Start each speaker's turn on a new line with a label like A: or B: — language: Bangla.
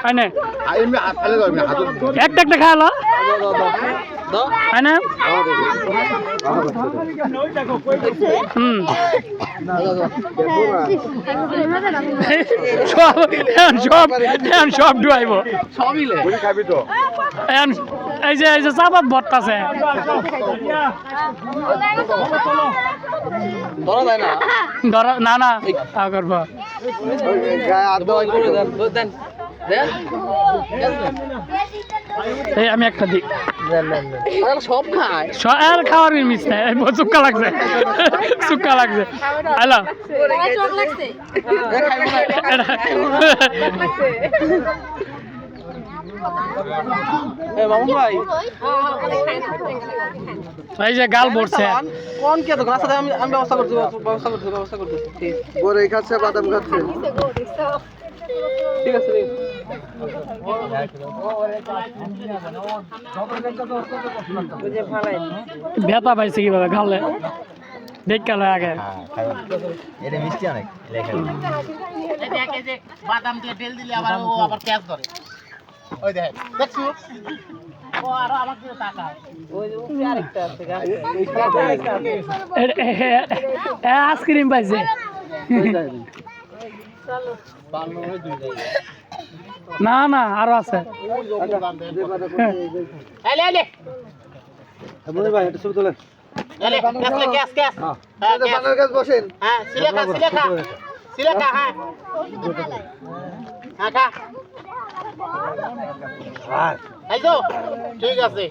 A: আনে
B: এমনি হাত ফেলে দাও হাত
A: একটা একটা খাওয়ালো আনে সব সব সব ডুয়াইব
B: সবিলে খাবি তো
A: এই যে চাপাত ভর্তাছে
B: ধরা যায় না
A: ধরা না না তা করবো এই আমি একটা দিই
B: সব খায়
A: আর খাওয়ার মিস নাই চুক্কা লাগছে চুক্কা লাগছে হ্যালো
B: মামুন ভাই
A: এই যে গাল পড়ছে
B: কোন কে দোকান আছে আমি ব্যবস্থা করতেছি বড় এই খাচ্ছে বাদাম খাচ্ছে ঠিক আছে
A: ব্যথা পাইছে কিভাবে গালে দেখ গেলে আগে
B: এটা মিষ্টি অনেক
C: দেখে যে বাদাম দিয়ে তেল দিলে আবার ও আবার পেঁয়াজ ধরে ওই দেখেন দেখছো ও আরো আমার দিকে তাকায় ওই যে আরেকটা আছে
A: আইসক্রিম পাইছে না না আরো আছে
C: এলে এলে
B: মনে ভাই এটা ছবি তোলেন
C: এলে গ্যাস গ্যাস
B: বানার কাজ বসেন
C: হ্যাঁ সিলেখা হ্যাঁ হ্যাঁ খা এই তো ঠিক আছে